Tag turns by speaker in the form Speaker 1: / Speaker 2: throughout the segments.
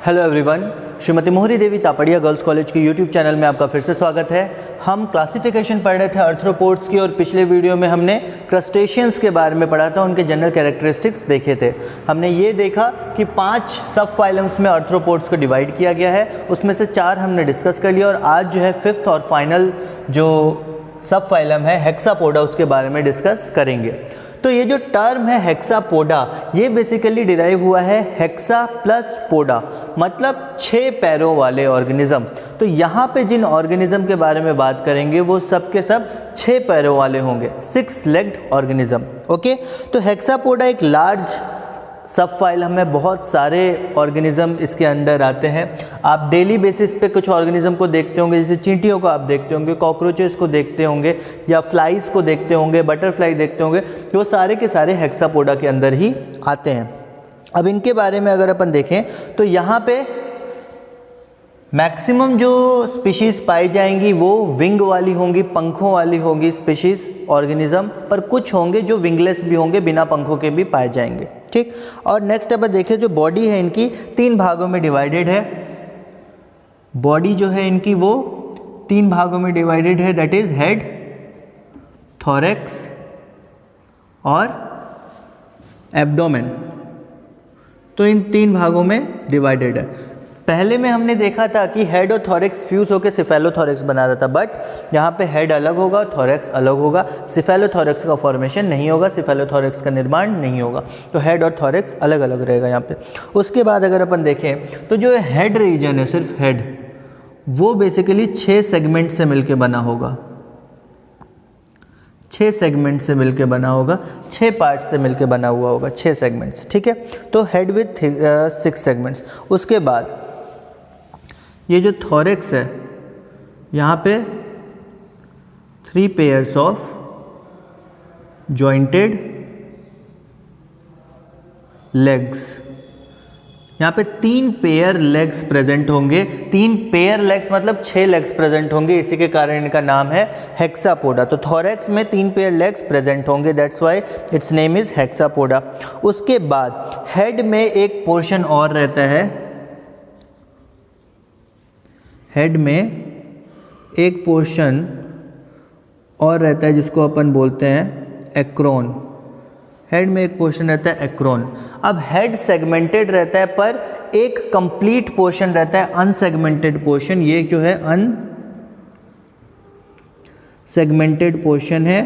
Speaker 1: Hello everyone, Shrimati मोहरी देवी Tapadia girls college के YouTube channel में आपका फिर से स्वागत है। हम क्लासिफिकेशन पढ़ रहे थे आर्थ्रोपोड्स की और पिछले वीडियो में हमने क्रस्टेशियंस के बारे में पढ़ा था, उनके जनरल कैरेक्टरिस्टिक्स देखे थे। हमने ये देखा कि 5 सब फाइलम्स में आर्थ्रोपोड्स को डिवाइड किया गया है, उसमें से 4 हमने डिस्कस कर लिया और आज जो है 5th और फाइनल जो सब फाइलम है हेक्सापोडा, उसके बारे में डिस्कस करेंगे। तो ये जो टर्म है हेक्सापोडा, ये बेसिकली डिराइव हुआ है हेक्सा प्लस पोडा, मतलब 6 पैरों वाले ऑर्गेनिज्म। तो यहाँ पे जिन ऑर्गेनिज्म के बारे में बात करेंगे वो सब के सब 6 पैरों वाले होंगे, 6 लेग्ड ऑर्गेनिज्म। ओके, तो हेक्सापोडा एक लार्ज सब फाइलम में बहुत सारे ऑर्गेनिज्म इसके अंदर आते हैं। आप डेली बेसिस पे कुछ ऑर्गेनिज्म को देखते होंगे, जैसे चींटियों को आप देखते होंगे, कॉकरोचेस को देखते होंगे या फ्लाइज को देखते होंगे, बटरफ्लाई देखते होंगे, वो सारे के सारे हेक्सापोडा के अंदर ही आते हैं। अब इनके बारे में अगर अपन देखें तो यहाँ पे मैक्सिमम जो स्पीशीज़ पाई जाएंगी वो विंग वाली होंगी, पंखों वाली होंगी स्पीशीज़ ऑर्गेनिज्म, पर कुछ होंगे जो विंगलेस भी होंगे, बिना पंखों के भी पाए जाएंगे। ठीक, और नेक्स्ट अपन देखें जो बॉडी है इनकी 3 भागों में डिवाइडेड है। बॉडी जो है इनकी वो 3 भागों में डिवाइडेड है, दैट इज हेड, थोरैक्स और एब्डोमेन। तो इन 3 भागों में डिवाइडेड है। पहले में हमने देखा था कि हेड और थोरैक्स फ्यूज होकर सिफेलोथोरैक्स बना रहा था, बट यहाँ पे हेड अलग होगा, थोरैक्स अलग होगा, सिफेलोथोरैक्स का फॉर्मेशन नहीं होगा, सिफेलोथोरैक्स का निर्माण नहीं होगा। तो हेड और थोरैक्स अलग अलग रहेगा यहाँ पे। उसके बाद अगर अपन देखें तो जो हेड रीजन है, सिर्फ हेड, वो बेसिकली 6 सेगमेंट से मिलकर बना होगा, 6 सेगमेंट से मिलकर बना होगा, 6 पार्ट से मिलकर बना हुआ होगा, 6 सेगमेंट्स। ठीक है, तो हेड विथ 6 सेगमेंट्स। उसके बाद ये जो थोरैक्स है, यहाँ पे 3 पेयर्स ऑफ जॉइंटेड लेग्स, यहाँ पे 3 पेयर लेग्स प्रेजेंट होंगे। 3 पेयर लेग्स मतलब 6 लेग्स प्रेजेंट होंगे, इसी के कारण इनका नाम है हेक्सापोडा। तो थोरैक्स में 3 पेयर लेग्स प्रेजेंट होंगे, that's why it's name is Hexapoda. उसके बाद हेड में एक पोर्शन और रहता है, हेड में एक पोर्शन और रहता है जिसको अपन बोलते हैं एक्रोन। हेड में एक पोर्शन रहता है एक्रोन। अब हेड सेगमेंटेड रहता है, पर एक कंप्लीट पोर्शन रहता है अनसेगमेंटेड पोर्शन। ये जो है अनसेगमेंटेड पोर्शन है,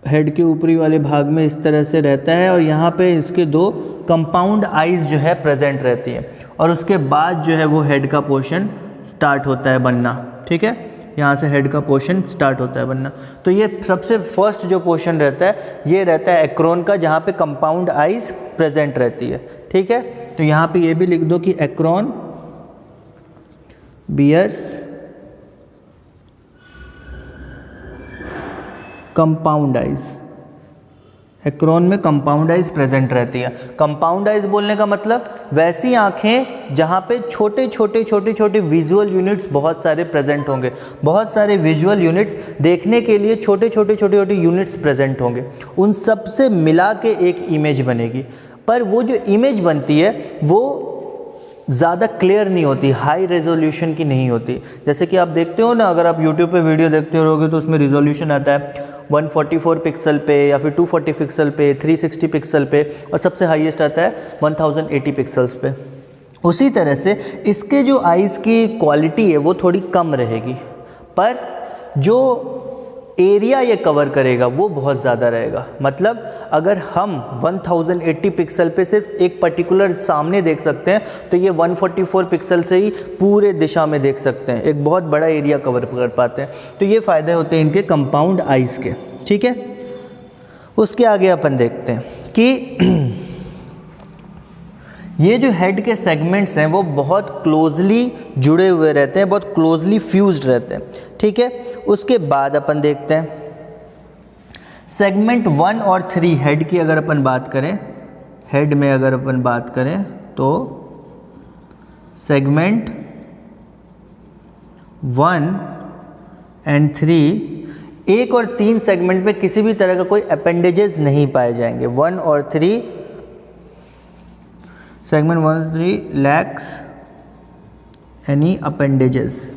Speaker 1: हेड के ऊपरी वाले भाग में इस तरह से रहता है, और यहाँ पे इसके 2 कंपाउंड आइज जो है प्रेजेंट रहती है, और उसके बाद जो है वो हेड का पोर्शन स्टार्ट होता है बनना। ठीक है, यहाँ से हेड का पोर्शन स्टार्ट होता है बनना। तो ये सबसे फर्स्ट जो पोर्शन रहता है ये रहता है एक्रोन का, जहाँ पे कंपाउंड आइज प्रेजेंट रहती है। ठीक है, तो यहाँ पे ये भी लिख दो कि acron bears compound eyes. Acron में कंपाउंड आइज प्रेजेंट रहती है। कंपाउंड आइज बोलने का मतलब वैसी आंखें जहाँ पे छोटे छोटे विजुअल यूनिट्स बहुत सारे प्रेजेंट होंगे, बहुत सारे विजुअल यूनिट्स देखने के लिए छोटे छोटे यूनिट्स प्रेजेंट होंगे, उन सब से मिला के एक इमेज बनेगी। पर वो जो इमेज बनती है वो ज़्यादा क्लियर नहीं होती, हाई रेजोल्यूशन की नहीं होती। जैसे कि आप देखते हो ना, अगर आप यूट्यूब पे वीडियो देखते रहोगे तो उसमें रिजोल्यूशन आता है 144 पिक्सल पे, या फिर 240 पिक्सल पे, 360 पिक्सल पे, और सबसे हाईएस्ट आता है 1080 पिक्सल्स पे। उसी तरह से इसके जो आइज़ की क्वालिटी है वो थोड़ी कम रहेगी, पर जो एरिया ये कवर करेगा वो बहुत ज़्यादा रहेगा। मतलब अगर हम 1080 पिक्सल पे सिर्फ एक पर्टिकुलर सामने देख सकते हैं, तो ये 144 पिक्सल से ही पूरे दिशा में देख सकते हैं, एक बहुत बड़ा एरिया कवर कर पाते हैं। तो ये फ़ायदे होते हैं इनके कंपाउंड आइज़ के। ठीक है, उसके आगे अपन देखते हैं कि ये जो हेड के सेगमेंट्स हैं वो बहुत क्लोजली जुड़े हुए रहते हैं, बहुत क्लोजली फ्यूज्ड रहते हैं। ठीक है, उसके बाद अपन देखते हैं सेगमेंट 1 और 3 हेड की अगर अपन बात करें, हेड में अगर अपन बात करें तो सेगमेंट 1 एंड 3, 1 और 3 सेगमेंट में किसी भी तरह का कोई अपेंडेजेस नहीं पाए जाएंगे। 1 और 3 segment 1-3 lakhs any appendages.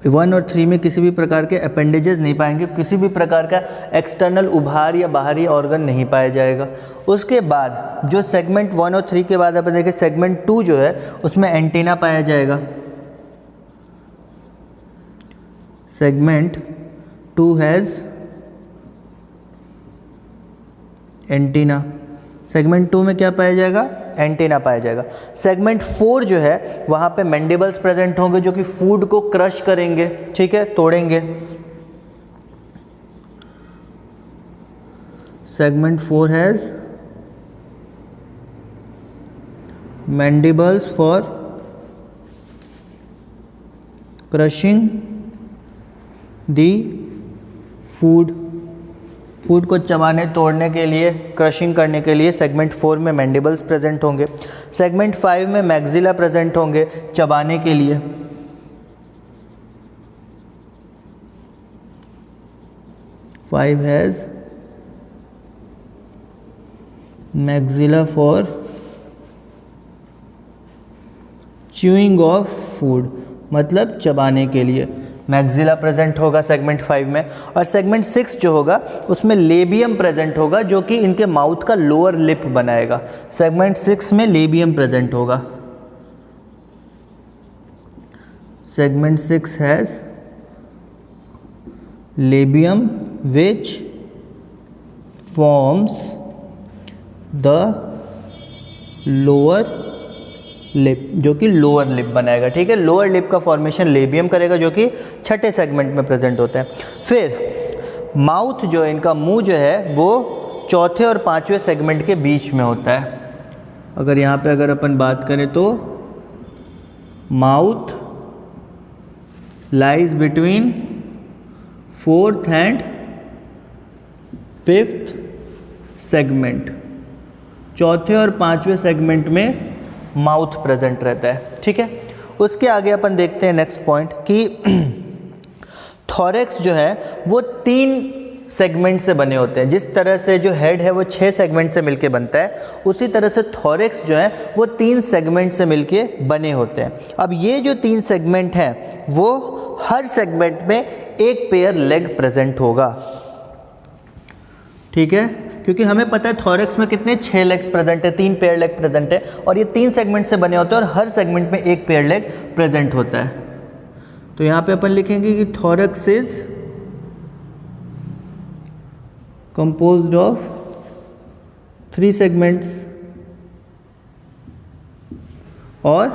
Speaker 1: One और 3 में किसी भी प्रकार के अपेंडेजेस नहीं पाएंगे, किसी भी प्रकार का एक्सटर्नल उभार या बाहरी ऑर्गन नहीं पाया जाएगा। उसके बाद जो सेगमेंट 1 और 3 के बाद अपन देखें सेगमेंट 2 जो है उसमें एंटीना पाया जाएगा। Segment 2 has antenna. सेगमेंट 2 में क्या पाया जाएगा? एंटीना पाया जाएगा। सेगमेंट 4 जो है वहाँ पे मैंडिबल्स प्रेजेंट होंगे जो कि फूड को क्रश करेंगे, ठीक है, तोड़ेंगे। Segment 4 has mandibles for crushing the food. Food को चबाने तोड़ने के लिए, क्रशिंग करने के लिए सेगमेंट 4 में मैंडिबल्स प्रेजेंट होंगे। सेगमेंट 5 में मैक्सिला प्रेजेंट होंगे चबाने के लिए। Five has maxilla for chewing of food, मतलब चबाने के लिए मैक्सिला प्रेजेंट होगा सेगमेंट 5 में। और सेगमेंट 6 जो होगा उसमें लेबियम प्रेजेंट होगा जो कि इनके माउथ का लोअर लिप बनाएगा। सेगमेंट 6 में लेबियम प्रेजेंट होगा। Segment 6 has labium which forms the lower lip, जो कि लोअर लिप बनाएगा, ठीक है। लोअर लिप का फॉर्मेशन लेबियम करेगा जो कि छठे सेगमेंट में प्रेजेंट होता है। फिर माउथ जो है, इनका मुंह जो है वो चौथे और पांचवें सेगमेंट के बीच में होता है। अगर यहाँ पे अगर अपन बात करें तो mouth lies between 4th and 5th segment. चौथे और पांचवें सेगमेंट में माउथ प्रेजेंट रहता है, ठीक है। उसके आगे अपन देखते हैं नेक्स्ट पॉइंट कि थॉरेक्स जो है वो 3 सेगमेंट से बने होते हैं। जिस तरह से जो हेड है वो 6 सेगमेंट से मिलके बनता है, उसी तरह से थॉरेक्स जो है वो 3 सेगमेंट से मिलके बने होते हैं। अब ये जो 3 सेगमेंट हैं वो हर सेगमेंट में एक पेयर लेग प्रेजेंट होगा, ठीक है। क्योंकि हमें पता है थॉरेक्स में कितने 6 लेग्स प्रेजेंट है, 3 पेयर लेग प्रेजेंट है और ये 3 सेगमेंट से बने होते हैं और हर सेगमेंट में एक पेयर लेग प्रेजेंट होता है। तो यहाँ पे अपन लिखेंगे कि thorax is composed of 3 segments और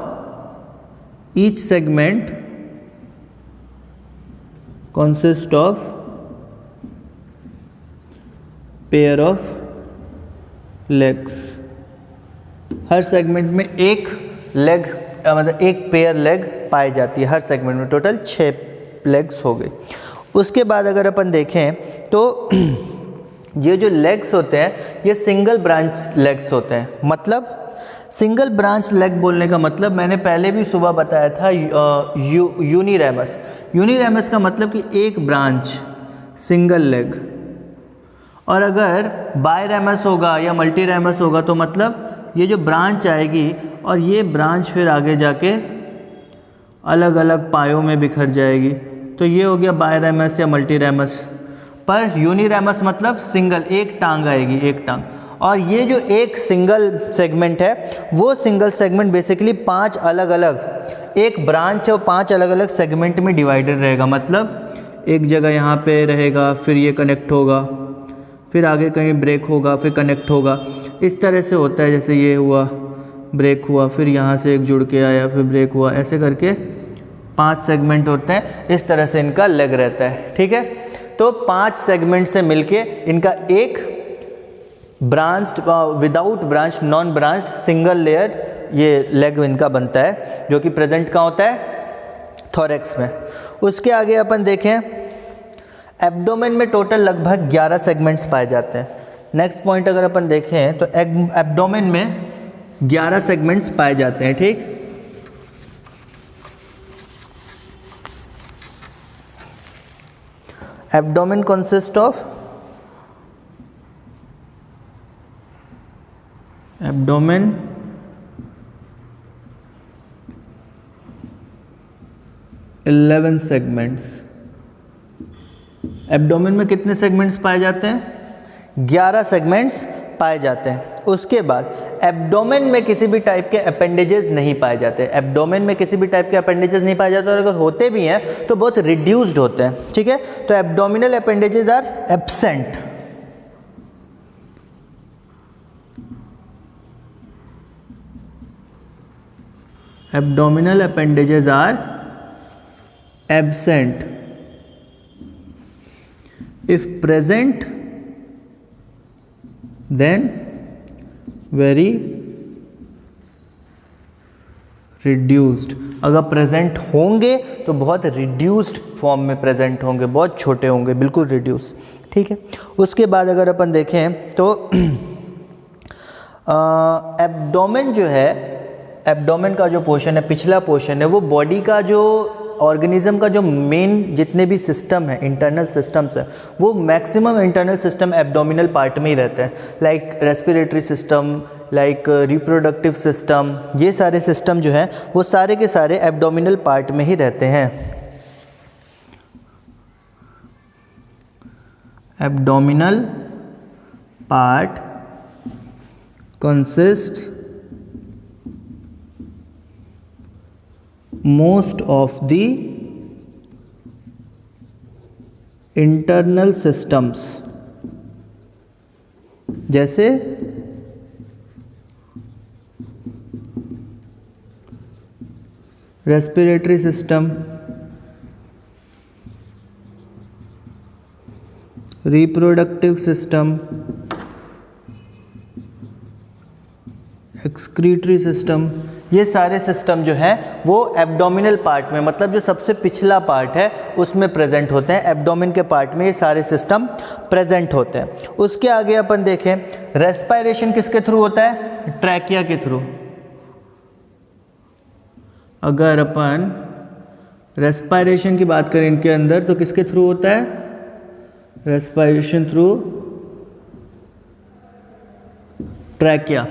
Speaker 1: each segment consist of pair of legs. हर सेगमेंट में एक लेग मतलब एक पेयर लेग पाई जाती है हर सेगमेंट में। टोटल 6 लेग्स हो गई। उसके बाद अगर अपन देखें तो ये जो लेग्स होते हैं ये सिंगल ब्रांच लेग्स होते हैं। मतलब सिंगल ब्रांच लेग बोलने का मतलब मैंने पहले भी सुबह बताया था यूनिरेमस। यूनिरेमस का मतलब कि एक ब्रांच सिंगल लेग, और अगर बायरेमस होगा या मल्टीरेमस होगा तो मतलब ये जो ब्रांच आएगी और ये ब्रांच फिर आगे जाके अलग अलग पायों में बिखर जाएगी, तो ये हो गया बायरेमस या मल्टीरेमस। पर यूनिरेमस मतलब सिंगल, एक टांग आएगी, एक टांग। और ये जो एक सिंगल सेगमेंट है वो सिंगल सेगमेंट बेसिकली 5 अलग अलग, एक ब्रांच है वो 5 अलग अलग सेगमेंट में डिवाइडेड रहेगा। मतलब एक जगह यहाँ पे रहेगा, फिर ये कनेक्ट होगा, फिर आगे कहीं ब्रेक होगा, फिर कनेक्ट होगा। इस तरह से होता है, जैसे ये हुआ, ब्रेक हुआ, फिर यहाँ से एक जुड़ के आया, फिर ब्रेक हुआ, ऐसे करके 5 सेगमेंट होते हैं। इस तरह से इनका लेग रहता है, ठीक है। तो 5 सेगमेंट से मिलके इनका एक branched without branch, non branched single layer ये लेग इनका बनता है, जो कि प्रेजेंट कहाँ होता है? थॉरेक्स में। उसके आगे अपन देखें एब्डोमेन में टोटल लगभग 11 सेगमेंट्स पाए जाते हैं। नेक्स्ट पॉइंट अगर अपन देखें तो एब्डोमेन में 11 सेगमेंट्स पाए जाते हैं, ठीक। Abdomen consist of abdomen, eleven segments. Abdomen में कितने सेगमेंट्स पाए जाते हैं? 11 सेगमेंट्स पाए जाते हैं। उसके बाद एब्डोमेन में किसी भी टाइप के अपेंडेजेस नहीं पाए जाते। एब्डोमेन में किसी भी टाइप के अपेंडेजेस नहीं पाए जाते, और अगर होते भी हैं तो बहुत रिड्यूस्ड होते हैं। ठीक है, तो abdominal appendages are absent. Abdominal appendages are absent. If present, then very reduced। अगर प्रेजेंट होंगे तो बहुत रिड्यूस्ड फॉर्म में प्रेजेंट होंगे, बहुत छोटे होंगे, बिल्कुल रिड्यूस। ठीक है, उसके बाद अगर अपन देखें तो एब्डोमेन जो है, एब्डोमेन का जो पोर्शन है, पिछला पोर्शन है, वो बॉडी का जो ऑर्गेनिज्म का जो मेन जितने भी सिस्टम है, इंटरनल सिस्टम्स है, वो maximum internal system abdominal part में ही रहते हैं। Like respiratory system, like reproductive system, ये सारे सिस्टम जो हैं वो सारे के सारे एब्डोमिनल पार्ट में ही रहते हैं। Abdominal part consist most of the internal systems, जैसे respiratory system, reproductive system, excretory system, ये सारे सिस्टम जो हैं वो एब्डोमिनल पार्ट में, मतलब जो सबसे पिछला पार्ट है उसमें प्रेजेंट होते हैं। एब्डोमिन के पार्ट में ये सारे सिस्टम प्रेजेंट होते हैं। उसके आगे अपन देखें, रेस्पिरेशन किसके थ्रू होता है? ट्रैकिया के थ्रू। अगर अपन रेस्पिरेशन की बात करें इनके अंदर तो किसके थ्रू होता है? Respiration through trachea.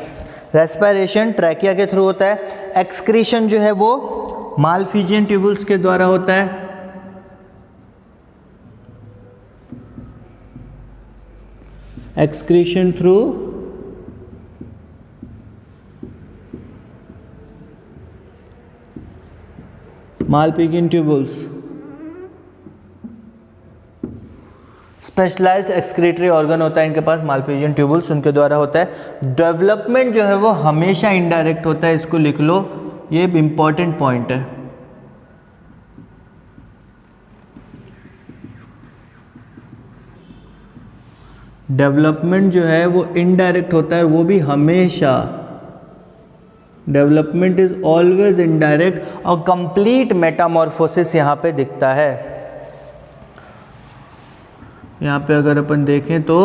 Speaker 1: Respiration trachea के थ्रू होता है। एक्सक्रीशन जो है वो मालफिजियन ट्यूबुल्स के द्वारा होता है। Excretion through malpighian tubules. Specialised excretory organ होता है इनके पास, मालफिजियन ट्यूबुल्स, उनके द्वारा होता है। डेवलपमेंट जो है वो हमेशा इनडायरेक्ट होता है, इसको लिख लो, ये इंपॉर्टेंट पॉइंट है। डेवलपमेंट जो है वो इनडायरेक्ट होता है, वो भी हमेशा। डेवलपमेंट इज ऑलवेज इनडायरेक्ट, और कंप्लीट मेटामॉर्फोसिस यहाँ पे दिखता है। यहाँ पे अगर अपन देखें तो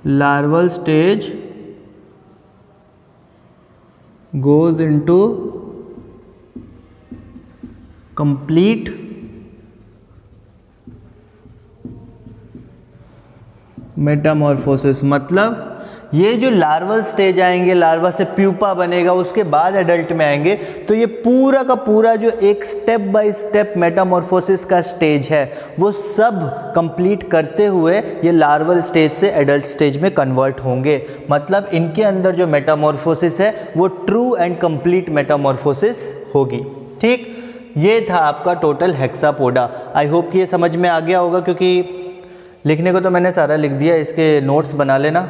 Speaker 1: larval stage goes into complete Metamorphosis. मतलब ये जो लार्वल स्टेज आएंगे, लार्वा से प्यूपा बनेगा, उसके बाद एडल्ट में आएंगे, तो ये पूरा का पूरा जो एक स्टेप बाय स्टेप मेटामॉर्फोसिस का स्टेज है वो सब कंप्लीट करते हुए ये लार्वल स्टेज से एडल्ट स्टेज में कन्वर्ट होंगे। मतलब इनके अंदर जो मेटामॉर्फोसिस है वो ट्रू एंड कंप्लीट मेटामॉर्फोसिस होगी। ठीक, ये था आपका टोटल हेक्सापोडा। आई होप कि ये समझ में आ गया होगा, क्योंकि लिखने को तो मैंने सारा लिख दिया, इसके नोट्स बना लेना।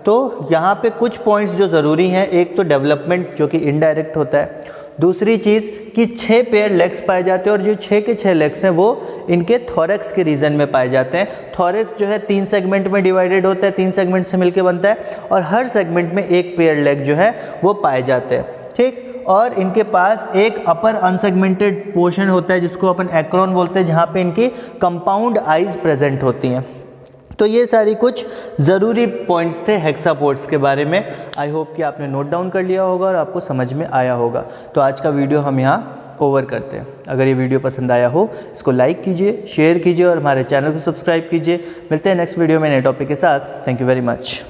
Speaker 1: तो यहाँ पे कुछ पॉइंट्स जो ज़रूरी हैं, एक तो डेवलपमेंट जो कि इनडायरेक्ट होता है, दूसरी चीज़ कि 6 पेयर लेग्स पाए जाते हैं, और जो 6 के 6 लेग्स हैं वो इनके थोरैक्स के रीजन में पाए जाते हैं। थोरैक्स जो है 3 सेगमेंट में डिवाइडेड होता है, 3 सेगमेंट से मिलकर बनता है, और हर सेगमेंट में एक पेयर लेग जो है वो पाए जाते हैं। ठीक, और इनके पास एक अपर अनसेगमेंटेड पोर्शन होता है जिसको अपन एक्रोन बोलते हैं, जहाँ पे इनकी कंपाउंड आइज प्रेजेंट होती हैं। तो ये सारी कुछ ज़रूरी पॉइंट्स थे हेक्सापोड्स के बारे में। आई होप कि आपने नोट डाउन कर लिया होगा और आपको समझ में आया होगा। तो आज का वीडियो हम यहाँ ओवर करते हैं। अगर ये वीडियो पसंद आया हो इसको लाइक कीजिए, शेयर कीजिए और हमारे चैनल को सब्सक्राइब कीजिए। मिलते हैं नेक्स्ट वीडियो में नए टॉपिक के साथ। Thank you very much.